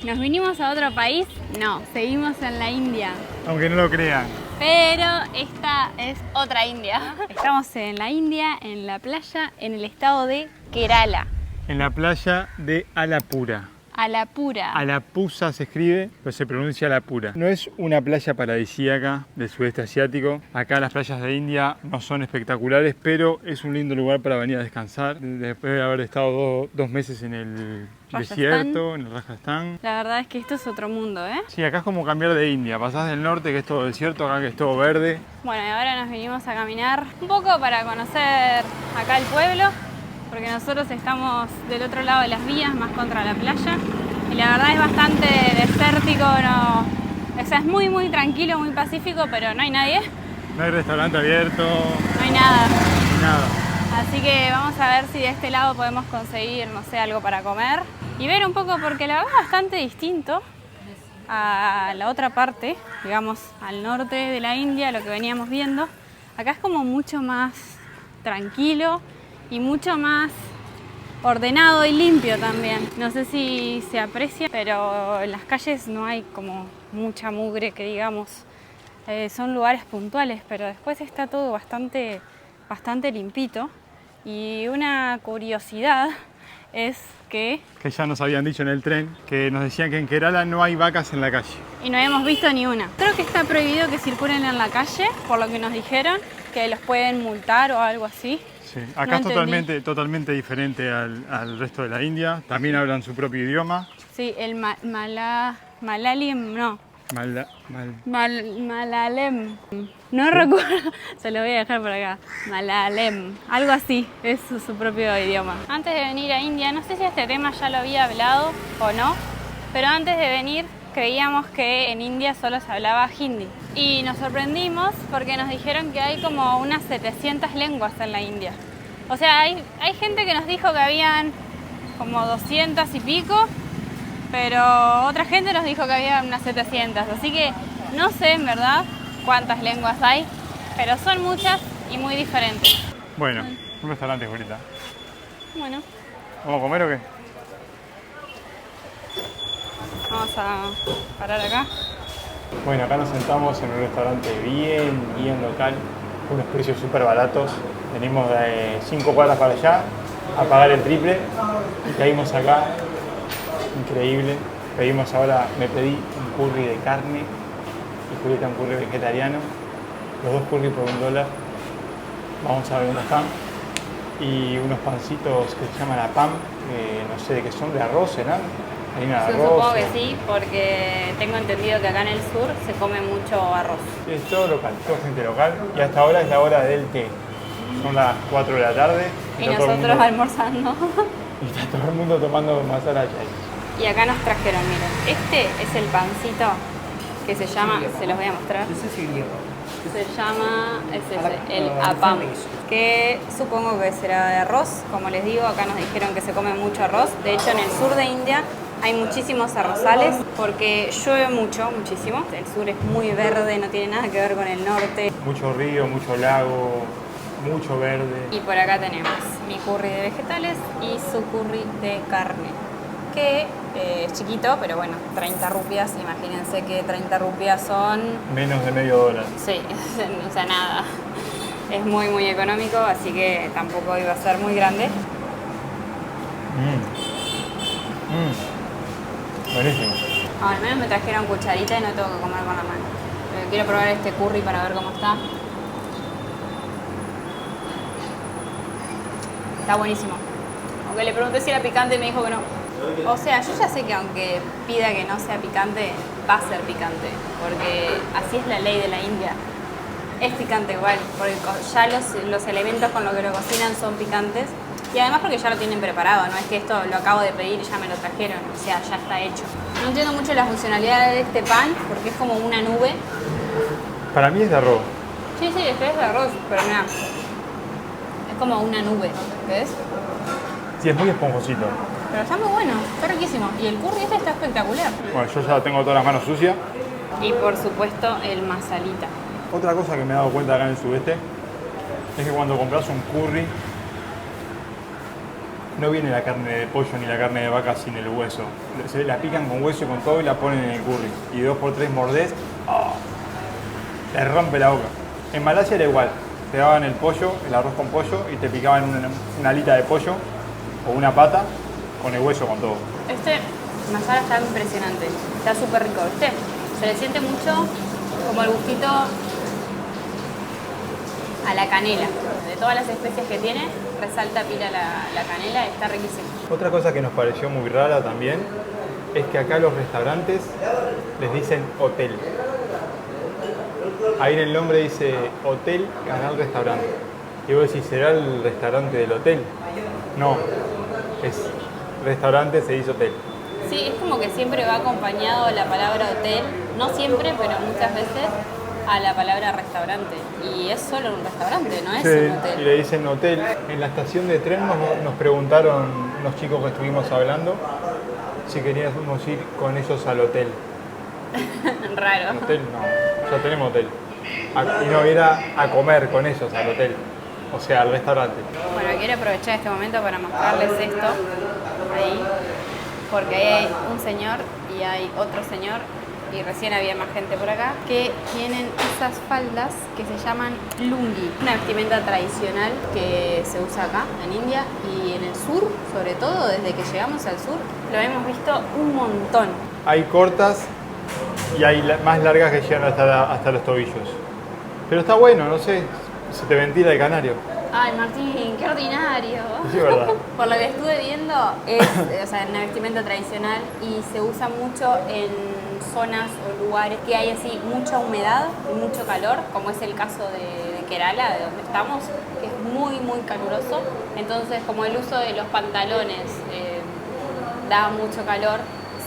¿Nos vinimos a otro país? No, seguimos en la India. Aunque no lo crean. Pero esta es otra India. Estamos en la India, en la playa, en el estado de Kerala. En la playa de Alapura. Alapura. Alapusa se escribe, pero se pronuncia Alapura. No es una playa paradisíaca del sudeste asiático. Acá las playas de India no son espectaculares, pero es un lindo lugar para venir a descansar. Después de haber estado dos meses en el desierto, en el Rajasthan. La verdad es que esto es otro mundo, ¿eh? Sí, acá es como cambiar de India. Pasás del norte, que es todo desierto, acá que es todo verde. Bueno, y ahora nos vinimos a caminar un poco para conocer acá el pueblo, porque nosotros estamos del otro lado de las vías, más contra la playa, y la verdad es bastante desértico, no, o sea, es muy tranquilo, muy pacífico, pero no hay nadie. No hay restaurante abierto. No hay nada. Nada. Así que vamos a ver si de este lado podemos conseguir, no sé, algo para comer y ver un poco, porque la verdad es bastante distinto a la otra parte, digamos, al norte de la India, lo que veníamos viendo. Acá es como mucho más tranquilo y mucho más ordenado y limpio también. No sé si se aprecia, pero en las calles no hay como mucha mugre que digamos. Son lugares puntuales, pero después está todo bastante limpito. Y una curiosidad es que ya nos habían dicho en el tren, que nos decían que en Kerala no hay vacas en la calle. Y no hemos visto ni una. Creo que está prohibido que circulen en la calle, por lo que nos dijeron, que los pueden multar o algo así. Sí, acá No es totalmente diferente al resto de la India. También hablan su propio idioma. Sí, el Malalim, no. Malalem. No recuerdo, se lo voy a dejar por acá. Malalem, algo así, es su propio idioma. Antes de venir a India, no sé si este tema ya lo había hablado o no, pero antes de venir creíamos que en India solo se hablaba hindi. Y nos sorprendimos porque nos dijeron que hay como unas 700 lenguas en la India. O sea, hay gente que nos dijo que habían como 200 y pico, pero otra gente nos dijo que había unas 700. Así que no sé en verdad cuántas lenguas hay, pero son muchas y muy diferentes. Bueno, un restaurante, Julieta. Bueno. ¿Vamos a comer o qué? Vamos a parar acá. Bueno, acá nos sentamos en un restaurante bien local, con unos precios súper baratos. Venimos de 5 cuadras para allá a pagar el triple y caímos acá. Increíble. Pedimos ahora, me pedí un curry de carne y Julieta un curry vegetariano. Los dos curry por $1. Vamos a ver dónde están. Y unos pancitos que se llaman apam, no sé de qué son, de arroz, ¿serán? Yo supongo que sí, porque tengo entendido que acá en el sur se come mucho arroz. Es todo local, todo gente local. Y hasta ahora es la hora del té. Son las 4 de la tarde. Y nosotros almorzando. Y está todo el mundo tomando masala chai. Y acá nos trajeron, miren, este es el pancito que se llama, se los voy a mostrar. Se llama, el apam, que supongo que será de arroz. Como les digo, acá nos dijeron que se come mucho arroz. De hecho, en el sur de India hay muchísimos arrozales porque llueve muchísimo. El sur es muy verde, no tiene nada que ver con el norte. Mucho río, mucho lago, mucho verde. Y por acá tenemos mi curry de vegetales y su curry de carne, que es chiquito, pero bueno, 30 rupias. Imagínense que 30 rupias son... menos de $0.50. Sí, o sea, nada. Es muy económico, así que tampoco iba a ser muy grande. Buenísimo. Al menos me trajeron cucharita y no tengo que comer con la mano. Pero quiero probar este curry para ver cómo está. Está buenísimo. Aunque le pregunté si era picante y me dijo que no. O sea, yo ya sé que aunque pida que no sea picante, va a ser picante. Porque así es la ley de la India. Es picante igual, porque ya los elementos con los que lo cocinan son picantes. Y además porque ya lo tienen preparado, no es que esto lo acabo de pedir y ya me lo trajeron, o sea, ya está hecho. No entiendo mucho la funcionalidad de este pan, porque es como una nube. Para mí es de arroz. Sí, es de arroz, pero mira, es como una nube, ¿ves? Sí, es muy esponjosito. Pero está muy bueno, está riquísimo. Y el curry este está espectacular. Bueno, yo ya tengo todas las manos sucias. Y por supuesto el masalita. Otra cosa que me he dado cuenta acá en el sudeste es que cuando compras un curry no viene la carne de pollo ni la carne de vaca sin el hueso. La pican con hueso y con todo y la ponen en el curry. Y 2x3 mordés, ¡oh! Le rompe la boca. En Malasia era igual. Te daban el pollo, el arroz con pollo y te picaban una alita de pollo o una pata con el hueso con todo. Este masala está impresionante, está súper rico, ¿viste? Se le siente mucho como el gustito a la canela. De todas las especias que tiene, resalta pila la canela, está riquísimo. Otra cosa que nos pareció muy rara también es que acá los restaurantes les dicen hotel. Ahí en el nombre dice Hotel Canal Restaurante. Y vos decís, ¿será el restaurante del hotel? No, es restaurante, se dice hotel. Sí, es como que siempre va acompañado la palabra hotel, no siempre, pero muchas veces, a la palabra restaurante. Y es solo un restaurante, no es un hotel. Y le dicen hotel. En la estación de tren nos preguntaron los chicos que estuvimos hablando si queríamos ir con ellos al hotel. Raro. Hotel no, ya tenemos hotel. Y no, era a comer con ellos al hotel, o sea, al restaurante. Bueno, quiero aprovechar este momento para mostrarles esto, ahí, porque ahí hay un señor y hay otro señor, y recién había más gente por acá, que tienen esas faldas que se llaman lungi, una vestimenta tradicional que se usa acá en India y en el sur, sobre todo desde que llegamos al sur, lo hemos visto un montón. Hay cortas y hay más largas que llegan hasta los tobillos. Pero está bueno, no sé, se te ventila el canario. Ay, Martín, qué ordinario. Sí, verdad. Por lo que estuve viendo, es una vestimenta tradicional y se usa mucho en zonas o lugares que hay así mucha humedad y mucho calor, como es el caso de Kerala, de donde estamos, que es muy, muy caluroso. Entonces, como el uso de los pantalones da mucho calor,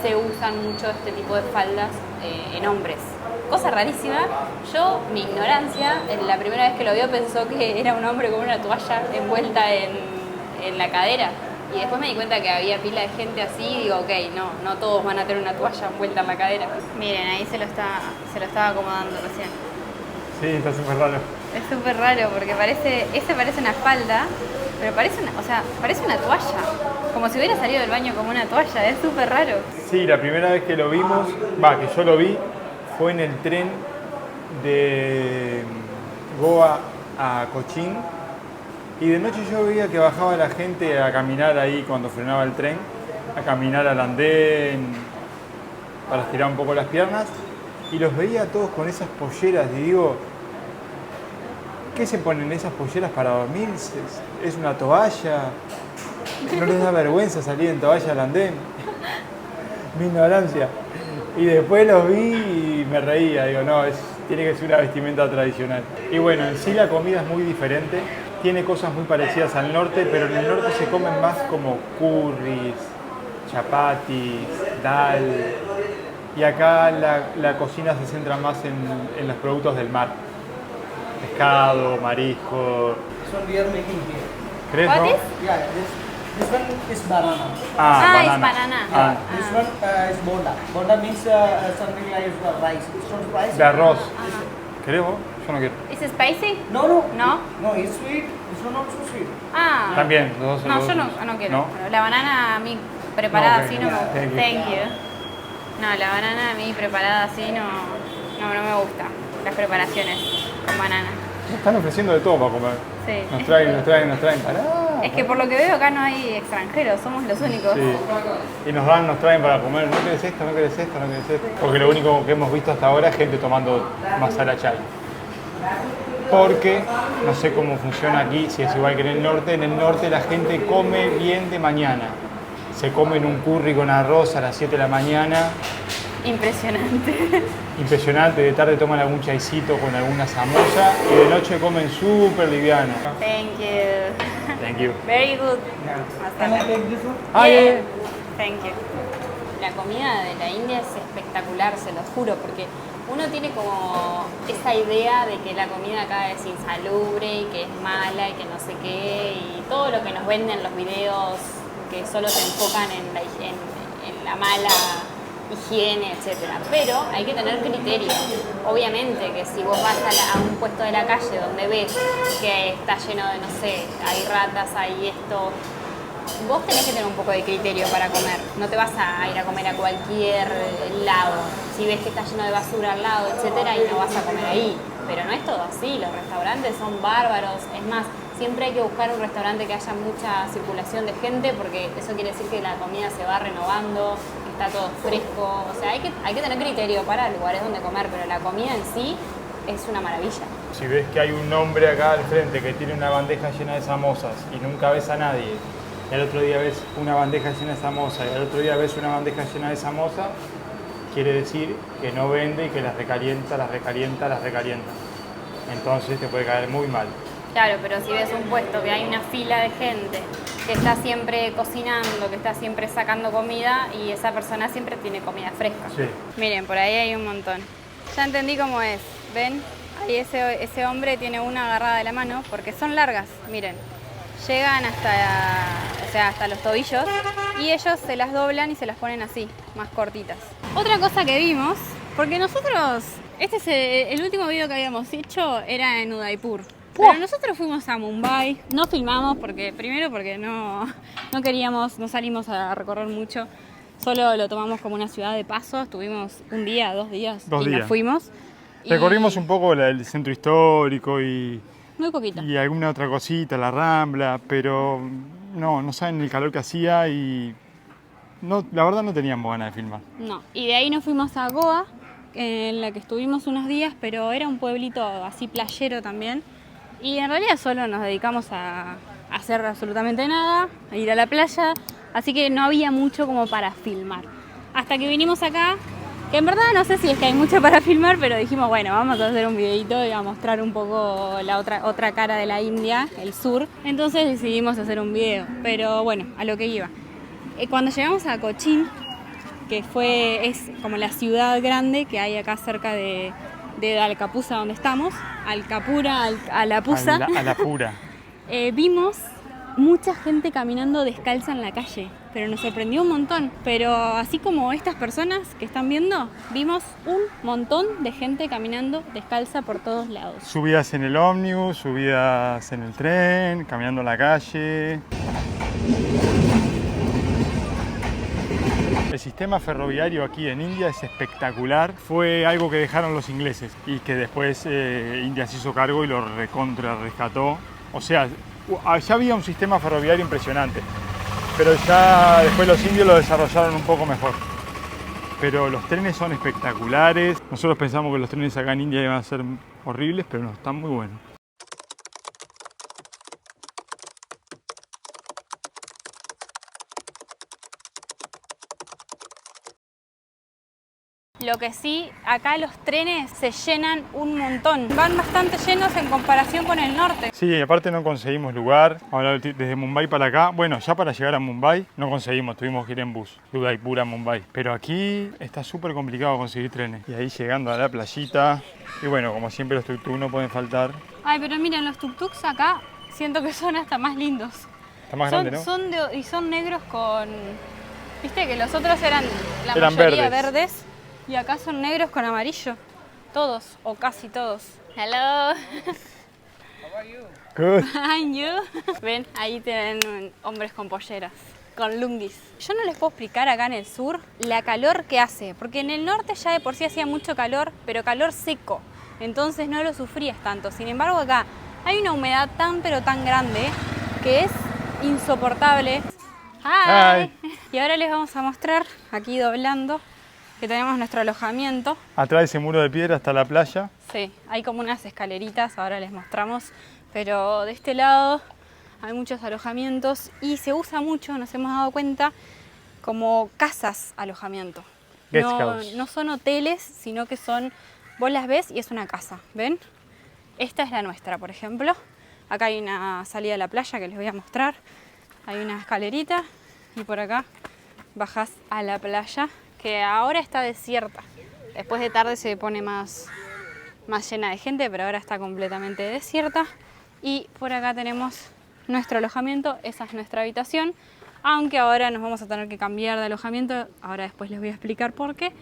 se usan mucho este tipo de faldas en hombres. Cosa rarísima, yo, mi ignorancia, la primera vez que lo vio pensó que era un hombre con una toalla envuelta en la cadera. Y después me di cuenta que había pila de gente así y digo, ok, no todos van a tener una toalla envuelta en la cadera. Miren, ahí se lo estaba acomodando recién. Sí, está súper raro. Es súper raro porque parece una falda, pero parece una toalla. Como si hubiera salido del baño como una toalla, es súper raro. Sí, la primera vez que lo vimos, que yo lo vi, fue en el tren de Goa a Cochin. Y de noche yo veía que bajaba la gente a caminar ahí cuando frenaba el tren, a caminar al andén para estirar un poco las piernas. Y los veía todos con esas polleras y digo, ¿qué se ponen esas polleras para dormir? ¿Es una toalla? ¿No les da vergüenza salir en toalla al andén? Mi ignorancia. Y después los vi y me reía, digo, no, tiene que ser una vestimenta tradicional. Y bueno, en sí la comida es muy diferente, tiene cosas muy parecidas al norte, pero en el norte se comen más como curries, chapatis, dal. Y acá la cocina se centra más en los productos del mar. Pescado, marisco. So we are making here. ¿Crees, What no? is? Yeah, this one is banana. Es banana. banana. This one is bonda. Bonda means something like rice. It's not rice. De arroz. ¿Querés vos? Yo no quiero. ¿Es spicy? No, no. No. No, it's sweet. This one also sweet. Ah. También, los dos. No, los yo dos. no quiero. ¿No? La banana a mí preparada No, ok. así no me gusta. Thank you. Thank you. No, la banana a mí preparada así no me gusta. Las preparaciones con banana. Nos están ofreciendo de todo para comer. Sí. Nos traen. Pará. Es que por lo que veo acá no hay extranjeros, somos los únicos. Sí. Y nos traen para comer. ¿No querés esto? ¿No querés esto? ¿No querés esto? Porque lo único que hemos visto hasta ahora es gente tomando masala chai. Porque no sé cómo funciona aquí, si es igual que en el norte. En el norte la gente come bien de mañana. Se comen un curry con arroz a las 7 de la mañana. Impresionante. Impresionante, de tarde toman algún chaicito con alguna samosa y de noche comen súper liviano. Thank you. Thank you. Very good. Can I take this one? Ah, Yeah. yeah. Thank you. La comida de la India es espectacular, se los juro, porque uno tiene como esa idea de que la comida acá es insalubre y que es mala y que no sé qué, y todo lo que nos venden los videos que solo se enfocan en la mala higiene, etcétera. Pero hay que tener criterio. Obviamente que si vos vas a un puesto de la calle donde ves que está lleno de, no sé, hay ratas, hay esto, vos tenés que tener un poco de criterio para comer. No te vas a ir a comer a cualquier lado. Si ves que está lleno de basura al lado, etcétera, y no vas a comer ahí. Pero no es todo así, los restaurantes son bárbaros. Es más, siempre hay que buscar un restaurante que haya mucha circulación de gente, porque eso quiere decir que la comida se va renovando, que está todo fresco. O sea, hay que tener criterio para lugares donde comer, pero la comida en sí es una maravilla. Si ves que hay un hombre acá al frente que tiene una bandeja llena de samosas y nunca ves a nadie, y al otro día ves una bandeja llena de samosas y al otro día ves una bandeja llena de samosas, quiere decir que no vende y que las recalienta. Entonces te puede caer muy mal. Claro, pero si ves un puesto que hay una fila de gente que está siempre cocinando, que está siempre sacando comida y esa persona siempre tiene comida fresca. Sí. Miren, por ahí hay un montón. Ya entendí cómo es. ¿Ven? Ahí ese hombre tiene una agarrada de la mano porque son largas, miren. Llegan hasta los tobillos y ellos se las doblan y se las ponen así, más cortitas. Otra cosa que vimos, porque nosotros, este es el último video que habíamos hecho, era en Udaipur. Pero nosotros fuimos a Mumbai, no filmamos porque no queríamos, no salimos a recorrer mucho. Solo lo tomamos como una ciudad de paso, estuvimos un día, 2 días y nos fuimos. Recorrimos un poco el centro histórico y muy poquito. Y alguna otra cosita, la Rambla, pero no saben el calor que hacía y la verdad no teníamos ganas de filmar. No, y de ahí nos fuimos a Goa, en la que estuvimos unos días, pero era un pueblito así playero también. Y en realidad solo nos dedicamos a hacer absolutamente nada, a ir a la playa, así que no había mucho como para filmar. Hasta que vinimos acá, que en verdad no sé si es que hay mucho para filmar, pero dijimos, bueno, vamos a hacer un videito y a mostrar un poco la otra cara de la India, el sur. Entonces decidimos hacer un video, pero bueno, a lo que iba. Cuando llegamos a Cochin, que es como la ciudad grande que hay acá cerca de Alcapusa, donde estamos, Alapusa, vimos mucha gente caminando descalza en la calle, pero nos sorprendió un montón. Pero así como estas personas que están viendo, vimos un montón de gente caminando descalza por todos lados. Subidas en el ómnibus, subidas en el tren, caminando en la calle. El sistema ferroviario aquí en India es espectacular. Fue algo que dejaron los ingleses y que después India se hizo cargo y lo rescató. O sea, ya había un sistema ferroviario impresionante, pero ya después los indios lo desarrollaron un poco mejor. Pero los trenes son espectaculares. Nosotros pensamos que los trenes acá en India iban a ser horribles, pero no, están muy buenos. Lo que sí, acá los trenes se llenan un montón. Van bastante llenos en comparación con el norte. Sí, y aparte no conseguimos lugar. Ahora desde Mumbai para acá, bueno, ya para llegar a Mumbai no conseguimos, tuvimos que ir en bus, de Udaipur a Mumbai. Pero aquí está súper complicado conseguir trenes. Y ahí llegando a la playita, y bueno, como siempre los tuk-tuk no pueden faltar. Ay, pero miren, los tuk-tuks acá siento que son hasta más lindos. Está más grande, ¿no? Son negros con... Viste que los otros eran Eran mayoría verdes. Y acá son negros con amarillo. Todos, o casi todos. Hello. How are you? Good. And you. Ven, ahí tienen hombres con polleras, con lungis. Yo no les puedo explicar acá en el sur la calor que hace, porque en el norte ya de por sí hacía mucho calor, pero calor seco. Entonces no lo sufrías tanto. Sin embargo, acá hay una humedad tan pero tan grande que es insoportable. Hi. Y ahora les vamos a mostrar, aquí doblando, que tenemos nuestro alojamiento. Atrás de ese muro de piedra está la playa. Sí, hay como unas escaleritas, ahora les mostramos, pero de este lado hay muchos alojamientos y se usa mucho, nos hemos dado cuenta, como casas alojamiento. No son hoteles, sino que son, vos las ves y es una casa, ¿ven? Esta es la nuestra, por ejemplo. Acá hay una salida a la playa que les voy a mostrar. Hay una escalerita y por acá bajás a la playa, que ahora está desierta. Después de tarde se pone más llena de gente, pero ahora está completamente desierta. Y por acá tenemos nuestro alojamiento, esa es nuestra habitación, aunque ahora nos vamos a tener que cambiar de alojamiento, ahora después les voy a explicar por qué,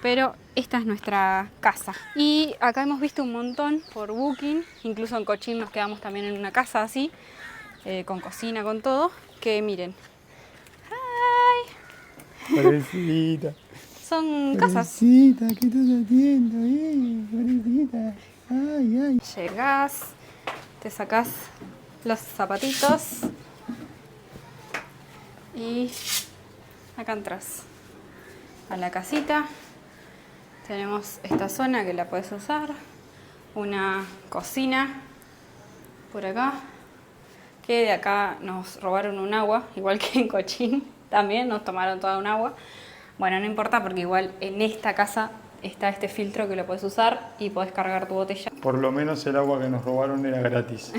pero esta es nuestra casa. Y acá hemos visto un montón por Booking, incluso en Cochin nos quedamos también en una casa así, con cocina, con todo. que miren. ¡Ay! Pobrecita. Son casas. Pobrecita, ¿qué estás haciendo? Pobrecita. Ay, ay. Llegás, te sacás los zapatitos y acá entras a la casita. Tenemos esta zona que la puedes usar, una cocina por acá, que de acá nos robaron un agua, igual que en Cochín, también nos tomaron toda un agua. Bueno, no importa porque igual en esta casa está este filtro que lo puedes usar y podés cargar tu botella. Por lo menos el agua que nos robaron era gratis.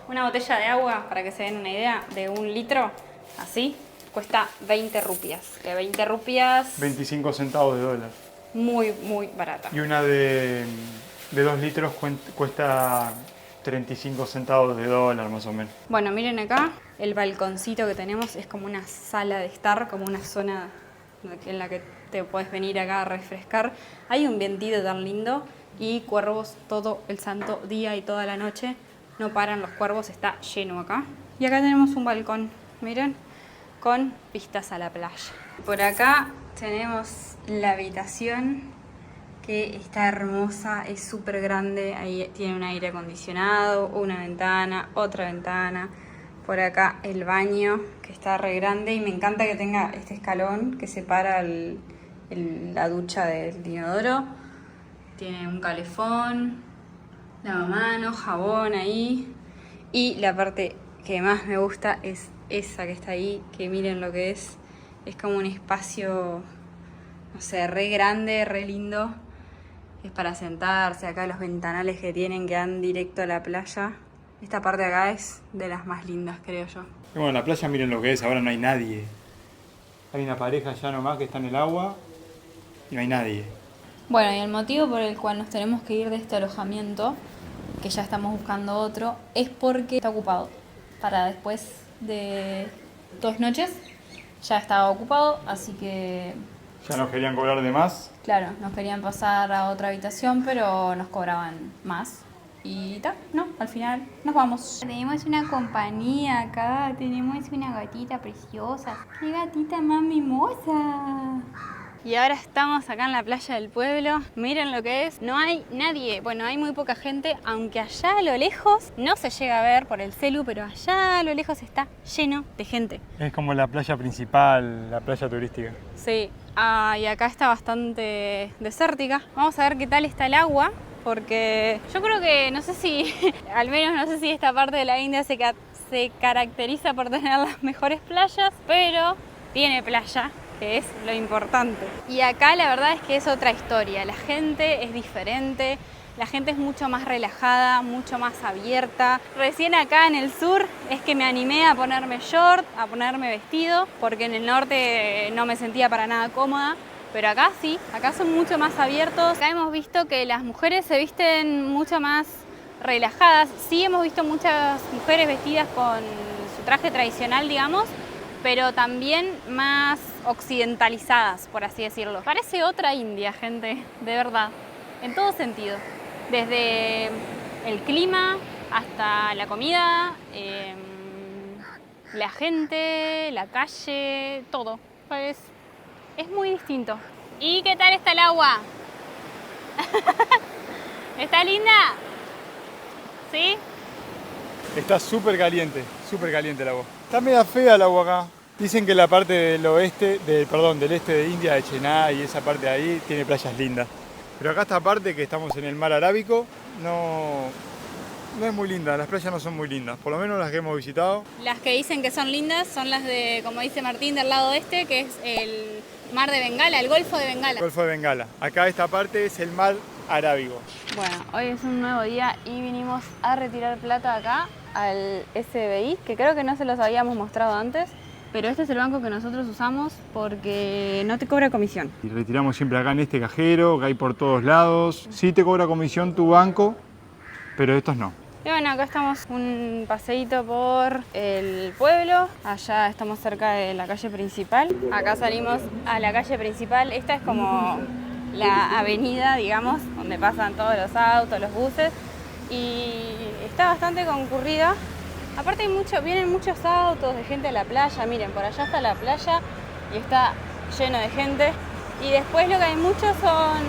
Una botella de agua, para que se den una idea, de 1 litro, así, cuesta 20 rupias. De 20 rupias, 25 centavos de dólar. muy, muy barata. Y una de 2 litros cuesta 35 centavos de dólar más o menos. Bueno, miren acá, el balconcito que tenemos es como una sala de estar, como una zona en la que te puedes venir acá a refrescar. Hay un vientito tan lindo y cuervos todo el santo día y toda la noche. No paran los cuervos, está lleno acá. Y acá tenemos un balcón, miren, con vistas a la playa. Por acá tenemos la habitación, que está hermosa, es súper grande. Ahí tiene un aire acondicionado, una ventana, otra ventana. Por acá el baño, que está re grande, y me encanta que tenga este escalón que separa la ducha del inodoro. Tiene un calefón, lavamanos, jabón ahí. Y la parte que más me gusta es esa que está ahí, que miren lo que es. Es como un espacio, no sé, re grande, re lindo. Es para sentarse, acá los ventanales que tienen que dan directo a la playa. Esta parte de acá es de las más lindas, creo yo. Y bueno, la playa miren lo que es, ahora no hay nadie. Hay una pareja ya nomás que está en el agua y no hay nadie. Bueno, y el motivo por el cual nos tenemos que ir de este alojamiento, que ya estamos buscando otro, es porque está ocupado. Para después de 2 noches ya estaba ocupado, así que... Ya nos querían cobrar de más. Claro, nos querían pasar a otra habitación, pero nos cobraban más. Y tal, no, al final nos vamos. Tenemos una compañía acá, tenemos una gatita preciosa. ¡Qué gatita más mimosa! Y ahora estamos acá en la playa del pueblo. Miren lo que es. No hay nadie. Bueno, hay muy poca gente, aunque allá a lo lejos no se llega a ver por el celu, pero allá a lo lejos está lleno de gente. Es como la playa principal, la playa turística. Sí, y acá está bastante desértica. Vamos a ver qué tal está el agua, porque yo creo que, no sé si, al menos no sé si esta parte de la India se caracteriza por tener las mejores playas, pero tiene playa, que es lo importante. Y acá la verdad es que es otra historia, la gente es diferente, la gente es mucho más relajada, mucho más abierta. Recién acá en el sur es que me animé a ponerme short, a ponerme vestido, porque en el norte no me sentía para nada cómoda. Pero acá sí, acá son mucho más abiertos. Acá hemos visto que las mujeres se visten mucho más relajadas. Sí hemos visto muchas mujeres vestidas con su traje tradicional, digamos, pero también más occidentalizadas, por así decirlo. Parece otra India, gente, de verdad, en todo sentido. Desde el clima hasta la comida, la gente, la calle, todo. Es muy distinto. ¿Y qué tal está el agua? ¿Está linda? ¿Sí? Está súper caliente el agua. Está media fea el agua acá. Dicen que la parte del este de India, de Chennai y esa parte de ahí, tiene playas lindas. Pero acá esta parte, que estamos en el mar Arábico, no es muy linda, las playas no son muy lindas, por lo menos las que hemos visitado. Las que dicen que son lindas son las de, como dice Martín, del lado este, que es el mar de Bengala, el Golfo de Bengala. El Golfo de Bengala. Acá esta parte es el mar Arábigo. Bueno, hoy es un nuevo día y vinimos a retirar plata acá al SBI, que creo que no se los habíamos mostrado antes, pero este es el banco que nosotros usamos porque no te cobra comisión. Y retiramos siempre acá en este cajero, que hay por todos lados. Sí te cobra comisión tu banco, pero estos no. Y bueno, acá estamos un paseíto por el pueblo. Allá estamos cerca de la calle principal. Acá salimos a la calle principal. Esta es como la avenida, digamos, donde pasan todos los autos, los buses. Y está bastante concurrida Aparte vienen muchos autos de gente a la playa. Miren, por allá está la playa y está lleno de gente. Y después lo que hay muchos son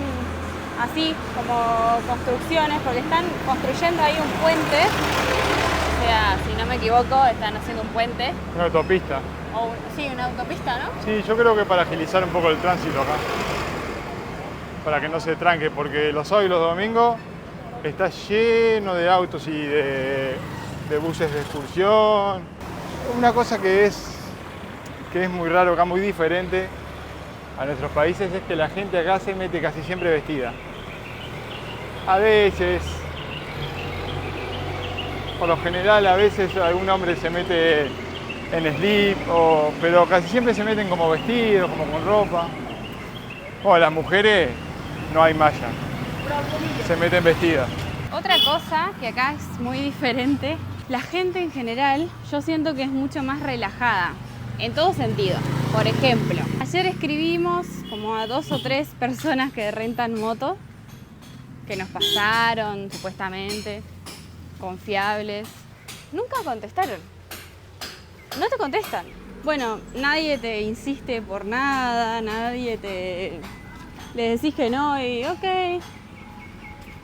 así como construcciones, porque están construyendo ahí un puente. O sea, si no me equivoco, están haciendo un puente. Una autopista. Sí, una autopista, ¿no? Sí, yo creo que para agilizar un poco el tránsito acá. Para que no se tranque, porque los sábados y los domingos está lleno de autos y de buses de excursión. Una cosa que es muy raro acá, muy diferente a nuestros países, es que la gente acá se mete casi siempre vestida. A veces, por lo general, a veces algún hombre se mete en slip, pero casi siempre se meten como vestidos, como con ropa. Bueno, las mujeres no hay malla, se meten vestidas. Otra cosa que acá es muy diferente, la gente en general, yo siento que es mucho más relajada, en todo sentido. Por ejemplo, ayer escribimos como a 2 o 3 personas que rentan moto, que nos pasaron supuestamente, confiables. Nunca contestaron. No te contestan. Bueno, nadie te insiste por nada, le decís que no y ok.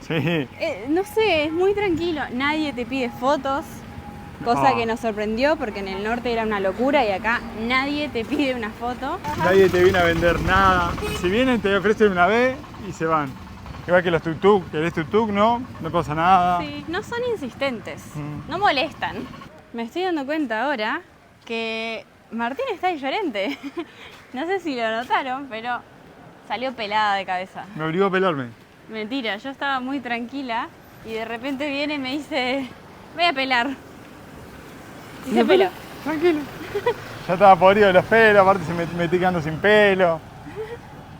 Sí. No sé, es muy tranquilo. Nadie te pide fotos, cosa No. que nos sorprendió porque en el norte era una locura y acá nadie te pide una foto. Nadie te viene a vender nada. Si vienen te ofrecen una vez y se van. Igual que los tuk-tuk, querés tuk-tuk, no pasa nada. Sí, no son insistentes, no molestan. Me estoy dando cuenta ahora que Martín está diferente. No sé si lo notaron, pero salió pelada de cabeza. Me obligó a pelarme. Mentira, yo estaba muy tranquila y de repente viene y me dice, voy a pelar. Y se peló. Tranquilo. Ya estaba podrido de los pelos, aparte me estoy quedando sin pelo.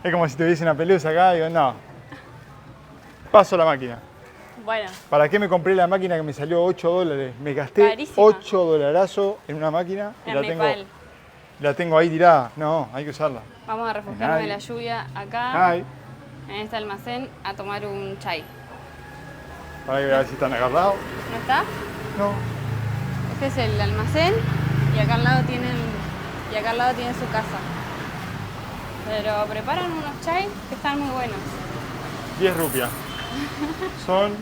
Es como si tuviese una pelusa acá, digo, no. Paso la máquina. Bueno, ¿Para qué me compré la máquina que me salió $8? Me gasté Carísima. $8 en una máquina y en Nepal. la tengo ahí tirada. No, hay que usarla. Vamos a refugiarnos de Ay. la lluvia acá, Ay, en este almacén, a tomar un chai. para que ver si están agarrados. ¿No está? No. Este es el almacén y acá al lado tienen su casa. Pero preparan unos chai que están muy buenos. 10 rupias. Son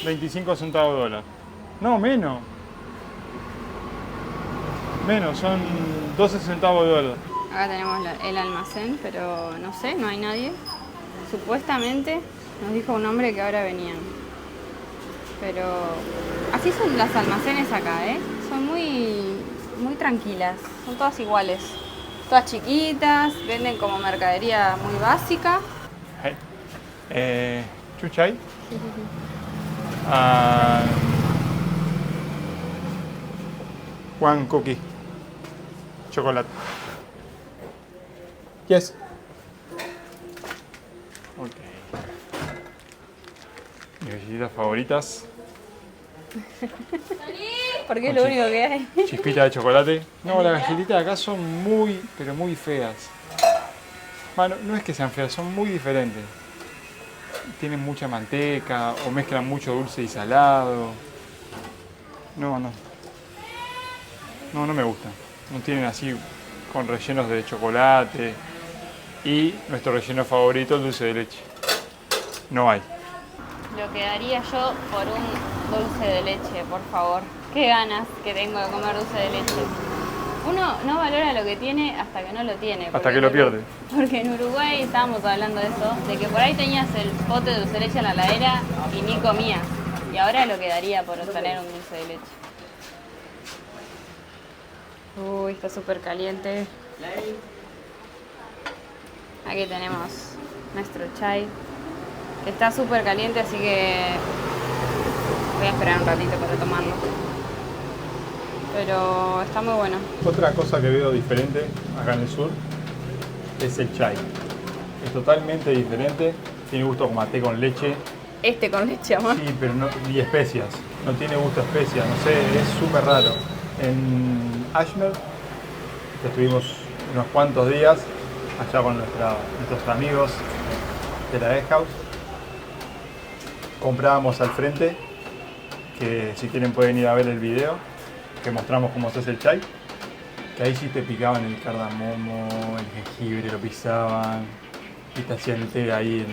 25 centavos de dólar. No, menos. Menos, son 12 centavos de dólar. Acá tenemos el almacén, pero no sé, no hay nadie. Supuestamente nos dijo un hombre que ahora venían. Pero así son las almacenes acá, ¿eh? Son muy tranquilas, son todas iguales. Todas chiquitas, venden como mercadería muy básica. Hey. Chuchay. One cookie. Chocolate. Yes. Ok. Mis galletitas favoritas. Porque es lo único que hay. Chispita de chocolate. No, las galletitas de acá son muy, pero muy feas. Bueno, no es que sean feas, son muy diferentes. Tienen mucha manteca o mezclan mucho dulce y salado. No me gustan. No tienen así con rellenos de chocolate. Y nuestro relleno favorito, el dulce de leche. No hay. Lo que daría yo por un dulce de leche, por favor. Qué ganas que tengo de comer dulce de leche. Uno no valora lo que tiene hasta que no lo tiene. Hasta que lo pierde. Porque en Uruguay estábamos hablando de eso, de que por ahí tenías el pote de dulce de leche en la heladera y ni comías. Y ahora lo que daría por tener un dulce de leche. Uy, está súper caliente. Aquí tenemos nuestro chai. Está súper caliente, así que voy a esperar un ratito para tomarlo. Pero está muy bueno. Otra cosa que veo diferente acá en el sur es el chai. Es totalmente diferente. Tiene gusto como a té con leche. Este con leche, amor. Sí, pero no, y especias. No tiene gusto a especias, no sé, es súper raro. En Ashmer estuvimos unos cuantos días allá con nuestros amigos de la Guest House. Comprábamos al frente que si quieren pueden ir a ver el video, que mostramos cómo se hace el chai. Que ahí sí te picaban el cardamomo, el jengibre, lo pisaban y te hacían el té ahí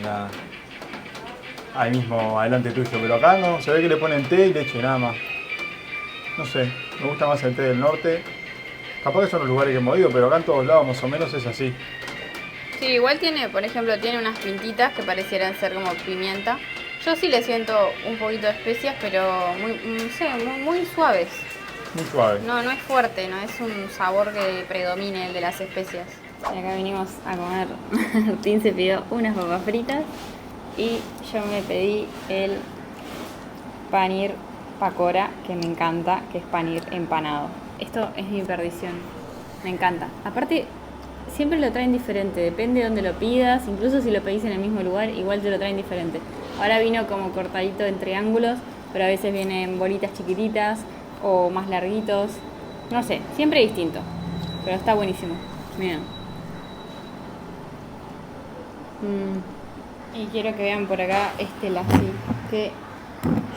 ahí mismo, adelante tuyo. Pero acá no, se ve que le ponen té y leche nada más. No sé, me gusta más el té del norte. Capaz que son los lugares que hemos ido, pero acá en todos lados más o menos es así. Sí, igual tiene, por ejemplo, tiene unas pintitas que parecieran ser como pimienta. Yo sí le siento un poquito de especias, pero no sé, muy suaves. Muy suave. No es fuerte, no es un sabor que predomine el de las especias. Y acá vinimos a comer. Martín se pidió unas papas fritas y yo me pedí el panir pakora, que me encanta, que es panir empanado. Esto es mi perdición, me encanta. Aparte, siempre lo traen diferente, depende de dónde lo pidas, incluso si lo pedís en el mismo lugar, igual te lo traen diferente. Ahora vino como cortadito en triángulos, pero a veces vienen bolitas chiquititas o más larguitos. No sé, siempre distinto, pero está buenísimo. Miren. Y quiero que vean por acá este lassi, que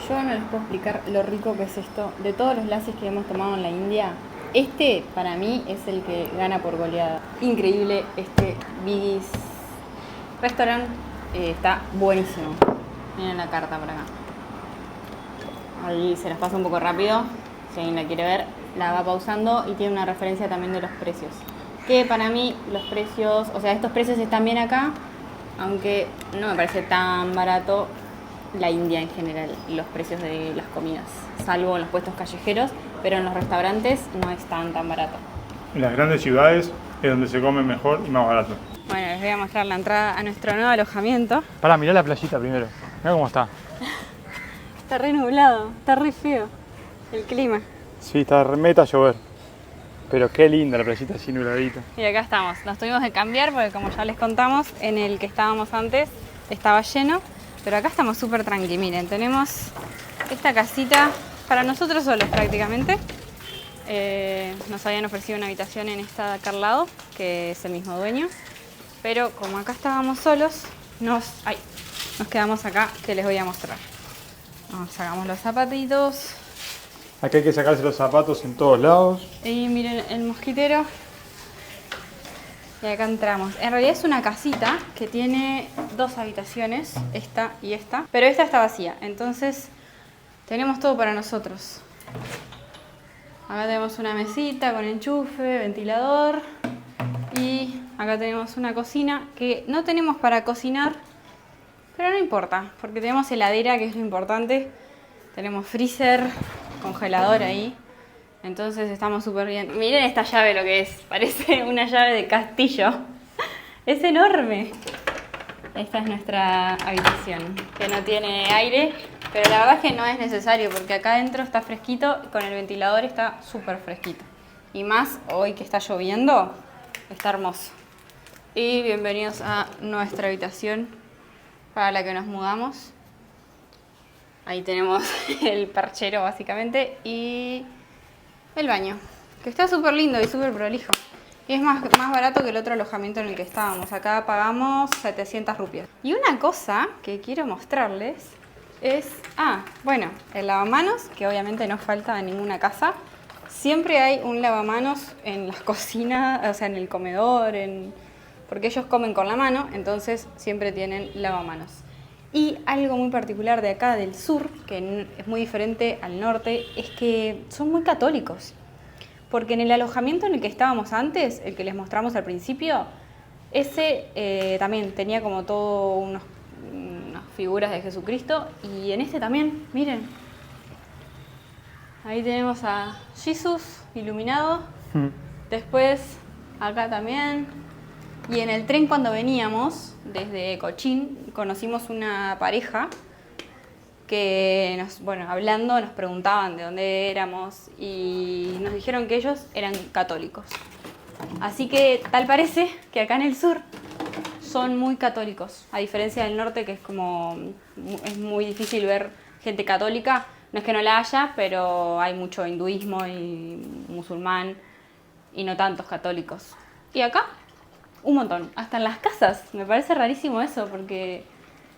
yo no les puedo explicar lo rico que es esto. De todos los lassis que hemos tomado en la India, este para mí es el que gana por goleada. Increíble este Biggie's Restaurant, está buenísimo. Miren la carta por acá. Ahí se las paso un poco rápido, si alguien la quiere ver, la va pausando y tiene una referencia también de los precios. Que para mí los precios, o sea, estos precios están bien acá, aunque no me parece tan barato la India en general, los precios de las comidas, salvo en los puestos callejeros, pero en los restaurantes no es tan barato. En las grandes ciudades es donde se come mejor y más barato. Bueno, les voy a mostrar la entrada a nuestro nuevo alojamiento. Pará, mirá la playita primero. Mirá cómo está. Está re nublado, está re feo el clima. Sí, está remeta a llover. Pero qué linda la playita así nubladita. Y acá estamos, nos tuvimos que cambiar porque como ya les contamos, en el que estábamos antes estaba lleno. Pero acá estamos súper tranqui, miren, tenemos esta casita para nosotros solos prácticamente. Nos habían ofrecido una habitación en esta de acá al lado, que es el mismo dueño. Pero como acá estábamos solos, nos quedamos acá, que les voy a mostrar. Sacamos los zapatitos. Acá hay que sacarse los zapatos en todos lados. Y miren el mosquitero. Y acá entramos. En realidad es una casita que tiene dos habitaciones, esta y esta. Pero esta está vacía, entonces tenemos todo para nosotros. Acá tenemos una mesita con enchufe, ventilador. Y acá tenemos una cocina que no tenemos para cocinar, pero no importa, porque tenemos heladera, que es lo importante. Tenemos freezer, congelador ahí. Entonces estamos súper bien. Miren esta llave lo que es. Parece una llave de castillo. Es enorme. Esta es nuestra habitación, que no tiene aire, pero la verdad es que no es necesario porque acá adentro está fresquito y con el ventilador está súper fresquito. Y más hoy que está lloviendo, está hermoso. Y bienvenidos a nuestra habitación para la que nos mudamos. Ahí tenemos el perchero básicamente y el baño, que está súper lindo y súper prolijo. Y es más barato que el otro alojamiento en el que estábamos. Acá pagamos 700 rupias. Y una cosa que quiero mostrarles es... bueno, el lavamanos, que obviamente no falta en ninguna casa. Siempre hay un lavamanos en las cocinas, o sea, en el comedor, porque ellos comen con la mano, entonces siempre tienen lavamanos. Y algo muy particular de acá del sur, que es muy diferente al norte, es que son muy católicos. Porque en el alojamiento en el que estábamos antes, el que les mostramos al principio, ese también tenía como todo unas figuras de Jesucristo. Y en este también, miren. Ahí tenemos a Jesús iluminado. Después acá también. Y en el tren cuando veníamos desde Cochín conocimos una pareja que hablando nos preguntaban de dónde éramos y nos dijeron que ellos eran católicos. Así que tal parece que acá en el sur son muy católicos, a diferencia del norte que es muy difícil ver gente católica. No es que no la haya, pero hay mucho hinduismo y musulmán y no tantos católicos. Y acá un montón, hasta en las casas. Me parece rarísimo eso, porque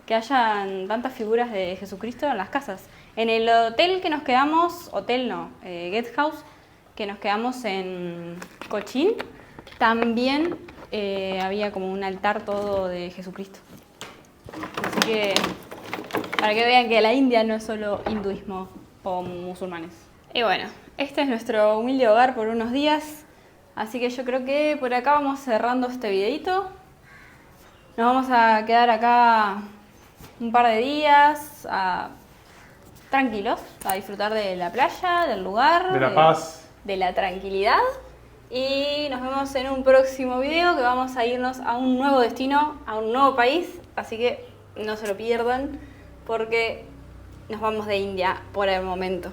que hayan tantas figuras de Jesucristo en las casas. En el hotel que nos quedamos, guest house, que nos quedamos en Cochín, también había como un altar todo de Jesucristo. Así que para que vean que la India no es solo hinduismo o musulmanes. Y bueno, este es nuestro humilde hogar por unos días. Así que yo creo que por acá vamos cerrando este videito. Nos vamos a quedar acá un par de días tranquilos, a disfrutar de la playa, del lugar, De la paz. de la tranquilidad. Y nos vemos en un próximo video que vamos a irnos a un nuevo destino, a un nuevo país. Así que no se lo pierdan porque nos vamos de India por el momento.